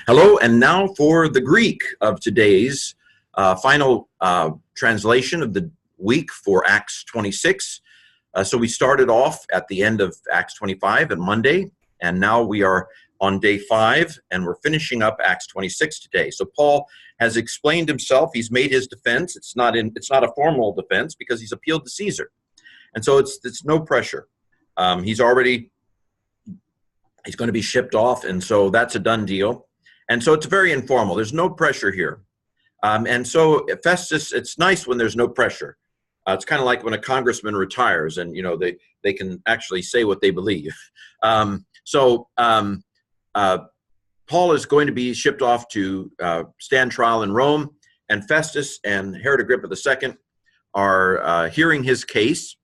Hello, and now for the Greek of today's final translation of the week for Acts 26. So we started off at the end of Acts 25 on Monday, and now we are on day 5, and we're finishing up Acts 26 today. So Paul has explained himself. He's made his defense. It's not a formal defense because he's appealed to Caesar, and so it's no pressure. He's going to be shipped off, and so that's a done deal. And so it's very informal. There's no pressure here. And so Festus, it's nice when there's no pressure. It's kind of like when a congressman retires and, they can actually say what they believe. Paul is going to be shipped off to stand trial in Rome, and Festus and Herod Agrippa II are hearing his case,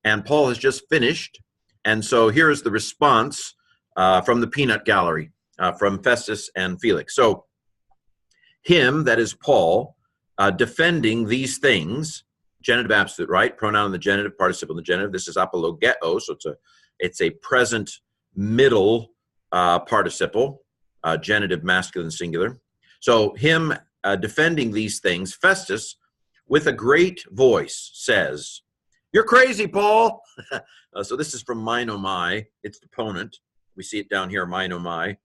and Paul has just finished. And so here is the response from the peanut gallery. From Festus and Felix. So him, that is Paul, defending these things, genitive absolute, right? Pronoun in the genitive, participle in the genitive. This is apologeo, so it's a present middle participle, genitive masculine singular. So him defending these things, Festus, with a great voice, says, "You're crazy, Paul." So this is from Meinomai, its deponent. We see it down here, Meinomai.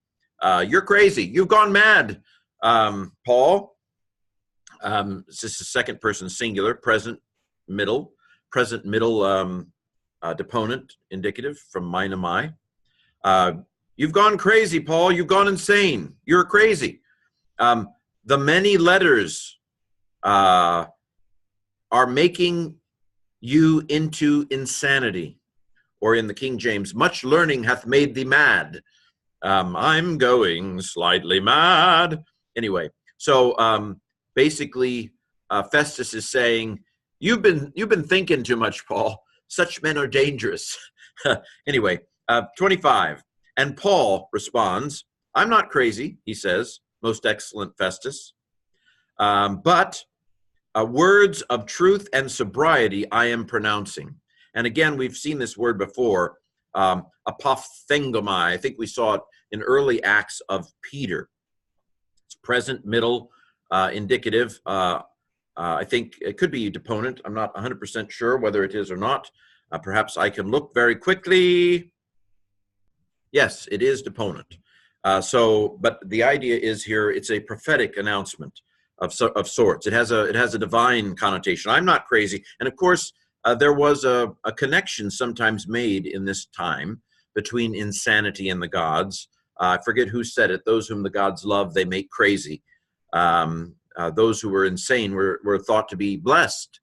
You're crazy. You've gone mad, Paul. This is second person singular, present middle deponent, indicative from Meinomai. You've gone crazy, Paul. You've gone insane. You're crazy. The many letters are making you into insanity. Or in the King James, much learning hath made thee mad. I'm going slightly mad. Anyway, so basically, Festus is saying, you've been thinking too much, Paul. Such men are dangerous. Anyway, 25. And Paul responds, I'm not crazy, he says, most excellent Festus. But words of truth and sobriety I am pronouncing. And again, we've seen this word before, apophthengomai. I think we saw it in early Acts of Peter. It's present, middle, indicative. I think it could be deponent. I'm not 100% sure whether it is or not. Perhaps I can look very quickly. Yes, it is deponent. But the idea is here, it's a prophetic announcement of sorts. It has a divine connotation. I'm not crazy. And of course, there was a connection sometimes made in this time between insanity and the gods. I forget who said it. Those whom the gods love, they make crazy. Those who were insane were thought to be blessed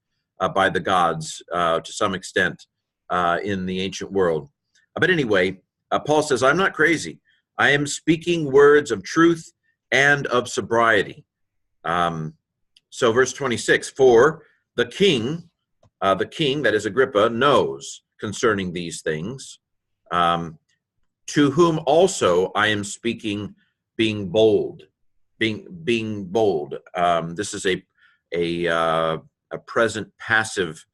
by the gods to some extent in the ancient world. But anyway, Paul says, I'm not crazy. I am speaking words of truth and of sobriety. So verse 26, for the king, that is Agrippa, knows concerning these things, to whom also I am speaking, being bold. Being bold. This is a present passive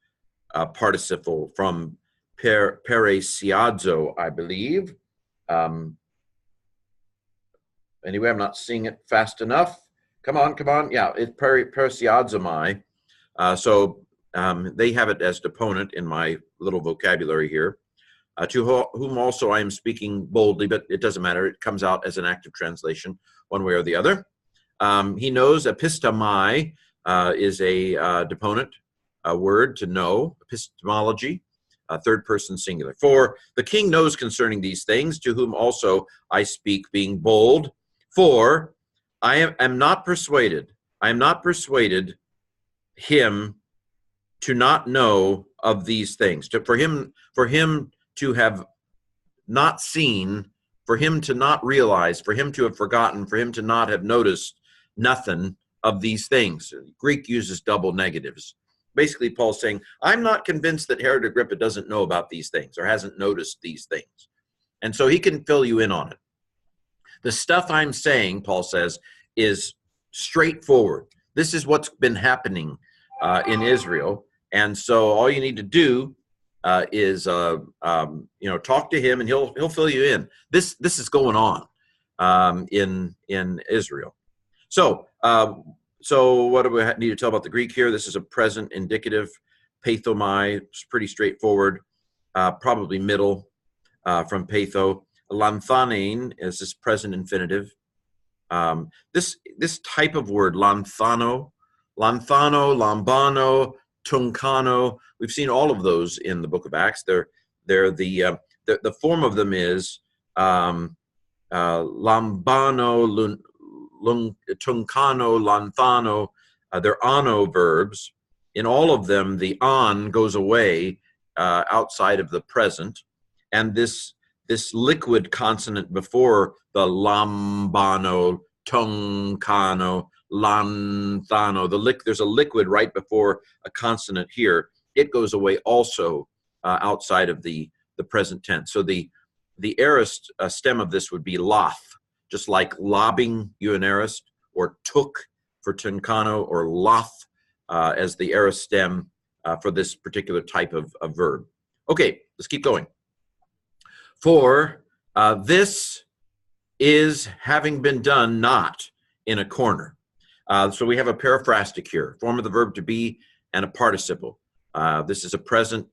participle from peresiazo, I believe. Anyway, I'm not seeing it fast enough. Come on. Yeah, it's peresiazomai. So they have it as deponent in my little vocabulary here. To whom also I am speaking boldly, but it doesn't matter. It comes out as an active translation, one way or the other. He knows epistomai is a deponent, a word to know, epistemology, third person singular. For the king knows concerning these things, to whom also I speak, being bold. For I am not persuaded. I am not persuaded him to not know of these things. For him to have not seen, for him to not realize, for him to have forgotten, for him to not have noticed nothing of these things. Greek uses double negatives. Basically, Paul's saying, I'm not convinced that Herod Agrippa doesn't know about these things or hasn't noticed these things. And so he can fill you in on it. The stuff I'm saying, Paul says, is straightforward. This is what's been happening in Israel. And so all you need to do is talk to him, and he'll fill you in. This is going on. in Israel. So, what do we need to tell about the Greek here? This is a present indicative, pathomai. It's pretty straightforward, probably middle from patho. Lanthanein is this present infinitive. This type of word, lanthano, lambano, tunkano. We've seen all of those in the Book of Acts. They're the form of them is lambano, tunkano, lanthano. They're ano verbs. In all of them, the on goes away outside of the present, and this liquid consonant before the lambano, tunkano, lanthano, there's a liquid right before a consonant here. It goes away also outside of the present tense. So the aorist stem of this would be loth, just like lobbing, you an aorist, or took for tunkano, or loth as the aorist stem for this particular type of verb. Okay, let's keep going. For this is having been done not in a corner. So we have a periphrastic here, form of the verb to be and a participle. This is a present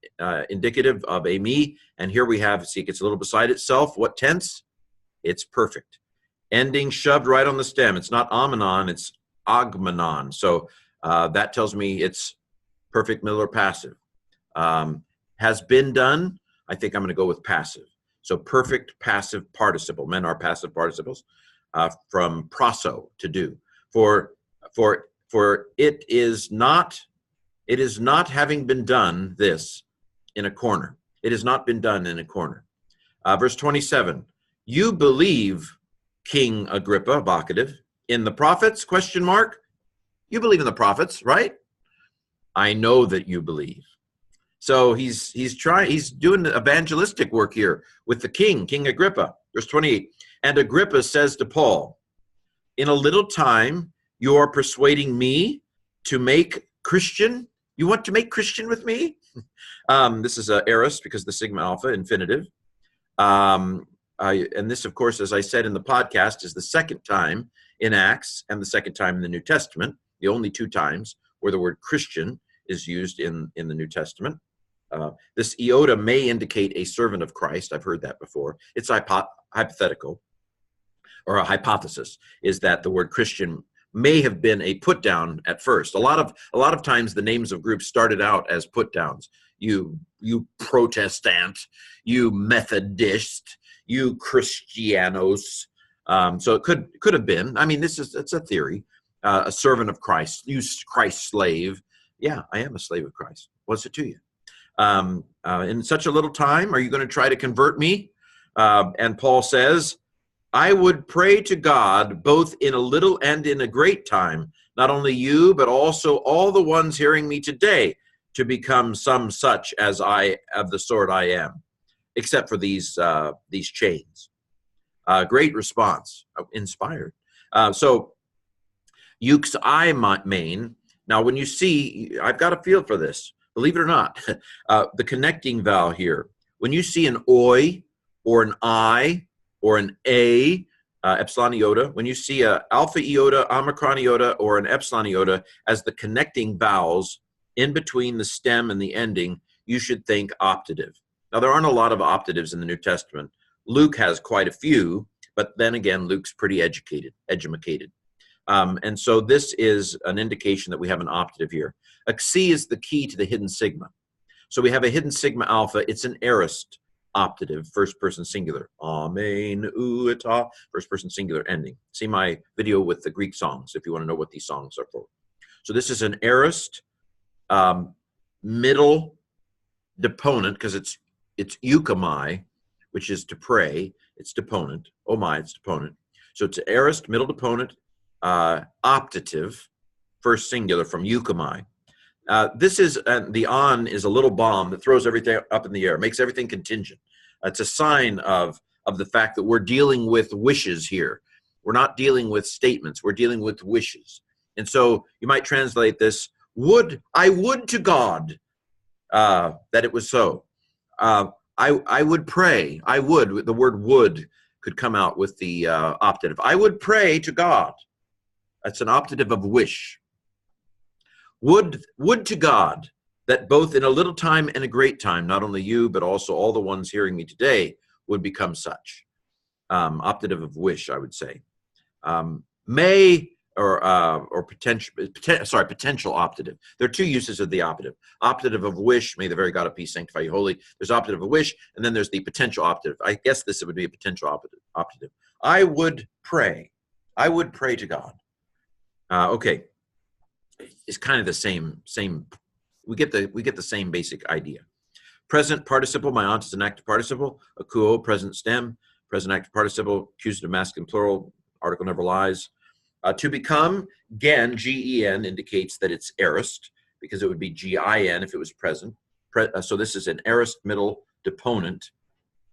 indicative of a me, and here we have, see, it gets a little beside itself. What tense? It's perfect. Ending shoved right on the stem. It's not omenon, it's agmenon. So that tells me it's perfect middle or passive. Has been done, I think I'm going to go with passive. So perfect passive participle. Men are passive participles from proso, to do. For it is not having been done this in a corner. It has not been done in a corner. Verse 27, you believe, King Agrippa, vocative, in the prophets, question mark. You believe in the prophets, right? I know that you believe. So he's doing evangelistic work here with the King Agrippa. Verse 28, and Agrippa says to Paul, in a little time you are persuading me to make Christian. You want to make Christian with me? This is aorist because the sigma alpha infinitive. And this, of course, as I said in the podcast, is the second time in Acts and the second time in the New Testament, the only two times where the word Christian is used in the New Testament. This iota may indicate a servant of Christ. I've heard that before. It's hypothetical, or a hypothesis, is that the word Christian may have been a put down at first. A lot of times the names of groups started out as put downs. You Protestant, you Methodist, you Christianos. So it could have been. I mean, it's a theory. A servant of Christ, you Christ's slave. Yeah, I am a slave of Christ. What's it to you? In such a little time, are you going to try to convert me? And Paul says, I would pray to God both in a little and in a great time, not only you, but also all the ones hearing me today, to become some such as I of the sort I am, except for these chains. Great response, inspired. So Ukes I main. Now, when you see, I've got a feel for this. Believe it or not, the connecting vowel here. When you see an oi or an I or an a, epsilon iota, when you see a alpha iota, omicron iota, or an epsilon iota as the connecting vowels in between the stem and the ending, you should think optative. Now, there aren't a lot of optatives in the New Testament. Luke has quite a few, but then again, Luke's pretty educated. And so this is an indication that we have an optative here. A xi is the key to the hidden sigma. So we have a hidden sigma alpha. It's an aorist optative, first person singular. Amen, ueta, first person singular ending. See my video with the Greek songs if you want to know what these songs are for. So this is an aorist middle deponent, because it's euchomai, which is to pray. It's deponent. Oh my, it's deponent. So it's an aorist middle deponent, optative, first singular from euchomai. This is, the on is a little bomb that throws everything up in the air, makes everything contingent. It's a sign of the fact that we're dealing with wishes here. We're not dealing with statements, we're dealing with wishes. And so you might translate this, I would to God that it was so. I would pray, the word would could come out with the optative. I would pray to God. That's an optative of wish. Would to God that both in a little time and a great time, not only you, but also all the ones hearing me today would become such. Optative of wish, I would say. May or potential optative. There are two uses of the optative. Optative of wish, may the very God of peace sanctify you wholly. There's optative of wish, and then there's the potential optative. I guess this would be a potential optative. I would pray. I would pray to God. Okay, it's kind of the same. We get the same basic idea. Present participle. My aunt is an active participle. Akuo, present stem. Present active participle. Accusative masculine plural. Article never lies. To become, gen, G-E-N, indicates that it's aorist, because it would be G-I-N if it was present. So this is an aorist middle deponent,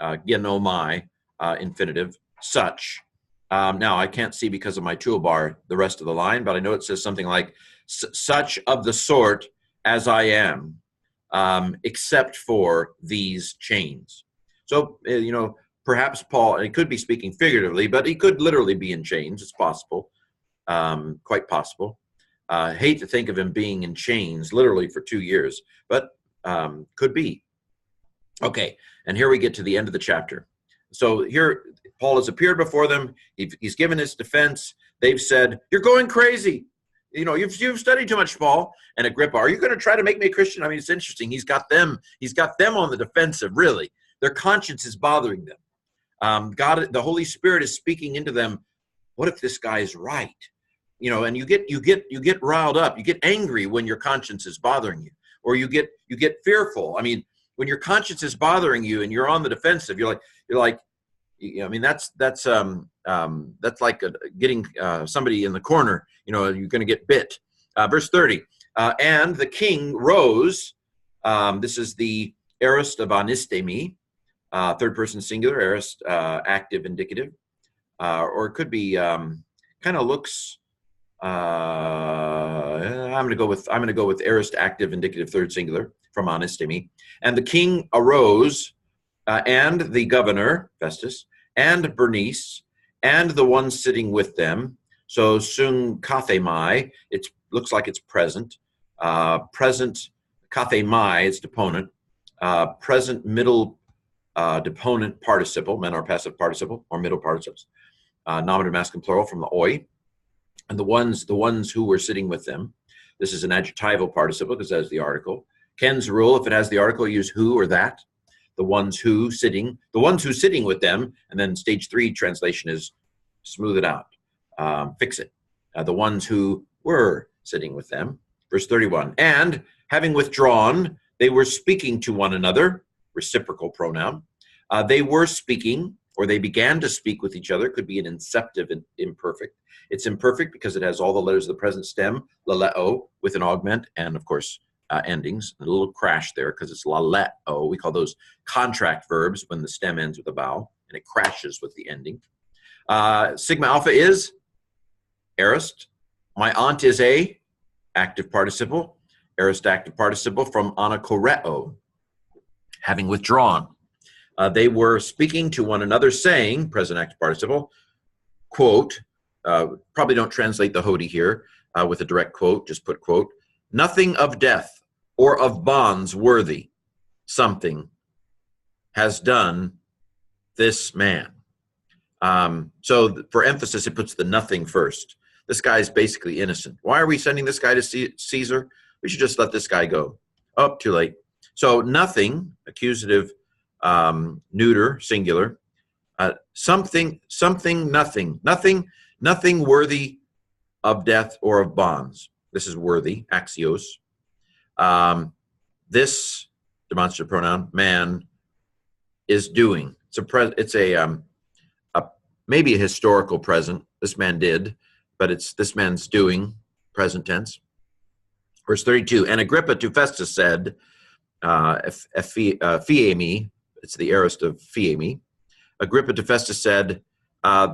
genomai, infinitive, such. Now, I can't see because of my toolbar the rest of the line, but I know it says something like, such of the sort as I am, except for these chains. So, perhaps Paul, he could be speaking figuratively, but he could literally be in chains. It's possible. Quite possible. Hate to think of him being in chains literally for 2 years, but could be. Okay, and here we get to the end of the chapter. So here Paul has appeared before them. He's given his defense. They've said, "You're going crazy. You've studied too much, Paul." And Agrippa, "Are you going to try to make me a Christian?" I mean, it's interesting. He's got them on the defensive. Really, their conscience is bothering them. God, the Holy Spirit is speaking into them. What if this guy is right? And you get riled up. You get angry when your conscience is bothering you, or you get fearful. I mean, when your conscience is bothering you and you're on the defensive, you're like, I mean, that's like getting somebody in the corner. You're going to get bit. Verse 30. And the king rose. This is the aorist of anistemi, third person singular, aorist, active indicative, or it could be kind of looks. I'm going to go with aorist active indicative third singular from anistemi. And the king arose, and the governor Festus, and Bernice, and the ones sitting with them. So sung kathemai, it looks like it's present. Present kathemai, it's deponent. Present middle deponent participle, men are passive participle, or middle participles. Nominative masculine plural from the oi. And the ones who were sitting with them. This is an adjectival participle because that is the article. Ken's rule, if it has the article, use who or that. The ones who sitting with them. And then stage 3 translation is smooth it out, fix it. The ones who were sitting with them. Verse 31. And having withdrawn, they were speaking to one another, reciprocal pronoun. They were speaking, or they began to speak with each other. Could be an inceptive and imperfect. It's imperfect because it has all the letters of the present stem, laleo, with an augment, and of course, endings. A little crash there because it's laleo. We call those contract verbs when the stem ends with a vowel, and it crashes with the ending. Sigma alpha is aorist. My aunt is a active participle, aorist active participle from anakoreo, having withdrawn. They were speaking to one another, saying, present active participle, quote, probably don't translate the Hody here with a direct quote, just put quote, nothing of death or of bonds worthy, something has done this man. So for emphasis, it puts the nothing first. This guy is basically innocent. Why are we sending this guy to Caesar? We should just let this guy go. Oh, too late. So nothing, accusative, neuter, singular, something, nothing worthy of death or of bonds. This is worthy, axios. This demonstrative pronoun, man, is doing. It's maybe a historical present. This man did, but it's this man's doing, present tense. Verse 32, and Agrippa to Festus said, Phiemi, it's the aorist of Phiemi. Agrippa to Festus said,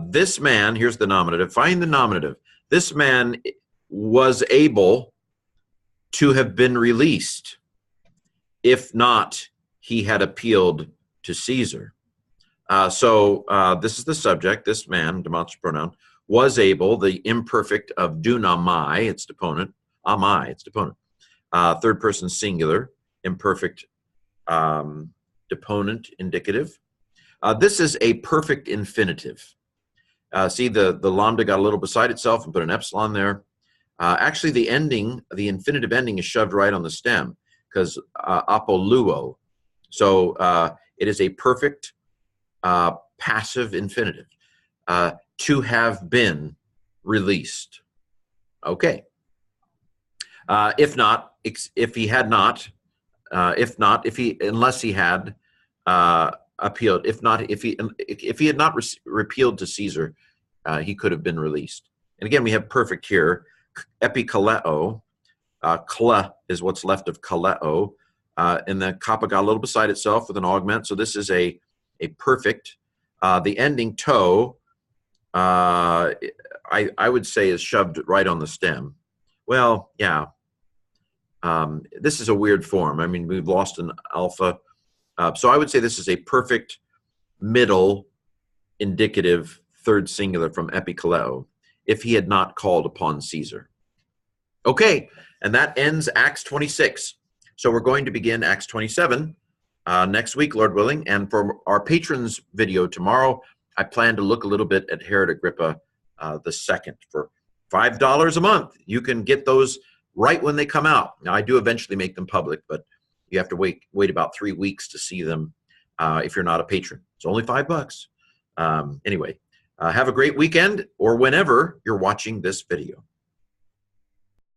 this man, here's the nominative, find the nominative. This man was able to have been released if not he had appealed to Caesar. This is the subject. This man, demonstrative pronoun, was able, the imperfect of dunamai, its deponent, amai, its deponent. Third person singular, imperfect deponent, indicative. This is a perfect infinitive. See, the lambda got a little beside itself and put an epsilon there. Actually, the ending, the infinitive ending is shoved right on the stem because apoluo. So it is a perfect passive infinitive. To have been released. Okay. If not, if he had not, unless he had appealed, if he had not repealed to Caesar, he could have been released. And again, we have perfect here. Epikaleo, kle is what's left of kaleo, and the kappa got a little beside itself with an augment. So this is a perfect. The ending to, I would say, is shoved right on the stem. Well, yeah. This is a weird form. I mean, we've lost an alpha. So I would say this is a perfect middle indicative third singular from epikaleo if he had not called upon Caesar. Okay, and that ends Acts 26. So we're going to begin Acts 27 next week, Lord willing. And for our patrons video tomorrow, I plan to look a little bit at Herod Agrippa II for $5 a month. You can get those right when they come out. Now, I do eventually make them public, but you have to wait about 3 weeks to see them if you're not a patron. It's only $5. Anyway, have a great weekend or whenever you're watching this video.